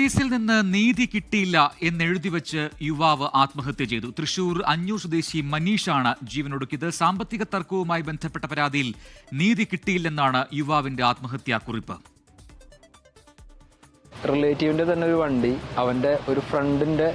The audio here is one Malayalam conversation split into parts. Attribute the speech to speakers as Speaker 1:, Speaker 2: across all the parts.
Speaker 1: പോലീസിൽ നിന്ന് നീതി കിട്ടിയില്ല എന്നെഴുതി വെച്ച് യുവാവ് ആത്മഹത്യ ചെയ്തു. തൃശൂർ അഞ്ഞൂർ സ്വദേശി മനീഷാണ് ജീവനൊടുക്കിയത്. സാമ്പത്തിക തർക്കവുമായി ബന്ധപ്പെട്ട പരാതിയിൽ നീതി കിട്ടിയില്ലെന്നാണ് യുവാവിന്റെ ആത്മഹത്യാ കുറിപ്പ്.
Speaker 2: റിലേറ്റീവിന്റെ തന്നെ ഒരു വണ്ടി അവന്റെ ഒരു ഫ്രണ്ടിന്റെ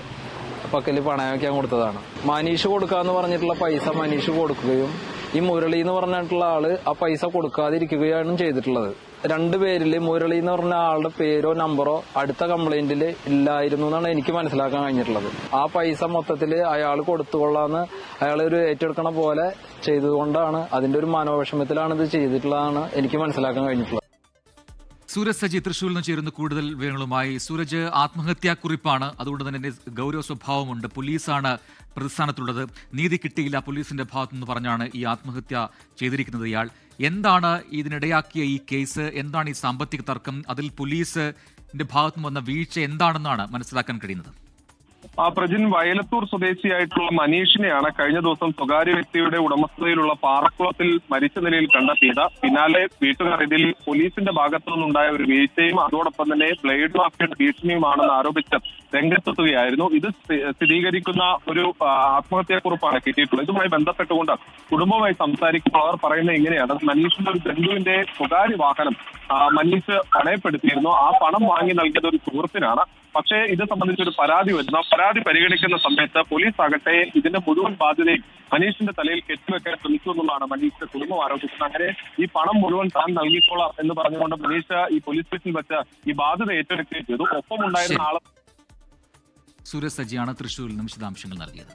Speaker 2: പക്കല് പണയം വയ്ക്കാൻ കൊടുത്തതാണ്. മനീഷ് കൊടുക്കാന്ന് പറഞ്ഞിട്ടുള്ള പൈസ മനീഷ് കൊടുക്കുകയും ഈ മുരളി എന്ന് പറഞ്ഞിട്ടുള്ള ആള് ആ പൈസ കൊടുക്കാതിരിക്കുകയാണ് ചെയ്തിട്ടുള്ളത്. രണ്ടുപേരില് മുരളി എന്ന് പറഞ്ഞ ആളുടെ പേരോ നമ്പറോ അടുത്ത കംപ്ലൈന്റിൽ ഇല്ലായിരുന്നു എന്നാണ് എനിക്ക് മനസ്സിലാക്കാൻ കഴിഞ്ഞിട്ടുള്ളത്. ആ പൈസ മൊത്തത്തില് അയാൾ കൊടുത്തുകൊള്ളാന്ന് അയാൾ ഒരു ഏറ്റെടുക്കണ പോലെ ചെയ്തുകൊണ്ടാണ്, അതിന്റെ ഒരു മനോവിഷമത്തിലാണ് ഇത് ചെയ്തിട്ടുള്ളതാണ് എനിക്ക് മനസ്സിലാക്കാൻ കഴിഞ്ഞിട്ടുള്ളത്.
Speaker 1: സൂരജ് സജി തൃശ്ശൂരിൽ നിന്ന് ചേരുന്ന കൂടുതൽ വിവരങ്ങളുമായി. സൂരജ്, ആത്മഹത്യാക്കുറിപ്പാണ്, അതുകൊണ്ട് തന്നെ ഗൗരവ സ്വഭാവമുണ്ട്. പോലീസാണ് പ്രതിസ്ഥാനത്തുള്ളത്. നീതി കിട്ടിയില്ല പോലീസിന്റെ ഭാഗത്തുനിന്ന് പറഞ്ഞാണ് ഈ ആത്മഹത്യ ചെയ്തിരിക്കുന്നത് ഇയാൾ. എന്താണ് ഇതിനിടയാക്കിയ ഈ കേസ്? എന്താണ് ഈ സാമ്പത്തിക തർക്കം? അതിൽ പോലീസിന്റെ ഭാഗത്തുനിന്ന് വന്ന വീഴ്ച എന്താണെന്നാണ് മനസ്സിലാക്കാൻ കഴിയുന്നത്?
Speaker 3: പ്രജിൻ, വയലത്തൂർ സ്വദേശിയായിട്ടുള്ള മനീഷിനെയാണ് കഴിഞ്ഞ ദിവസം സ്വകാര്യ വ്യക്തിയുടെ ഉടമസ്ഥതയിലുള്ള പാറക്കുളത്തിൽ മരിച്ച നിലയിൽ കണ്ടെത്തിയത്. പിന്നാലെ വീട്ടുകാർ ഇതിൽ പോലീസിന്റെ ഭാഗത്തു നിന്നുണ്ടായ ഒരു വീഴ്ചയും അതോടൊപ്പം തന്നെ ബ്ലേഡ് മാഫിയയുടെ ഭീഷണിയുമാണെന്ന് ആരോപിച്ച് രംഗത്തെത്തുകയായിരുന്നു. ഇത് സ്ഥിരീകരിക്കുന്ന ഒരു ആത്മഹത്യാക്കുറിപ്പാണ് കിട്ടിയിട്ടുള്ളത്. ഇതുമായി ബന്ധപ്പെട്ടുകൊണ്ട് കുടുംബവുമായി സംസാരിക്കുമ്പോൾ അവർ പറയുന്നത് ഇങ്ങനെയാണ്: മനീഷിന്റെ ഒരു ബന്ധുവിന്റെ സ്വകാര്യ വാഹനം മനീഷ് പണയപ്പെടുത്തിയിരുന്നു. ആ പണം വാങ്ങി നൽകിയത് ഒരു സുഹൃത്തിനാണ്. പക്ഷേ ഇത് സംബന്ധിച്ചൊരു പരാതി വരുന്നു. പരാതി പരിഗണിക്കുന്ന സമയത്ത് പോലീസ് ആകട്ടെ ഇതിന്റെ മുഴുവൻ ബാധ്യതയും മനീഷിന്റെ തലയിൽ കെട്ടിവെക്കാൻ ശ്രമിച്ചു എന്നുള്ളതാണ് മനീഷിന്റെ കുടുംബം ആരോപിക്കുന്നത്. അങ്ങനെ ഈ പണം മുഴുവൻ താൻ നൽകിക്കോളാം എന്ന് പറഞ്ഞുകൊണ്ട് മനീഷ് ഈ പോലീസ് സ്റ്റേഷനിൽ വെച്ച് ഈ ബാധ്യത ഏറ്റെടുക്കുകയും ചെയ്തു. ഒപ്പം ഉണ്ടായിരുന്ന ആളെ
Speaker 1: സൂരജ് സജിയാണ് തൃശ്ശൂരിൽ നിന്നും വിശദാംശങ്ങൾ നൽകിയത്.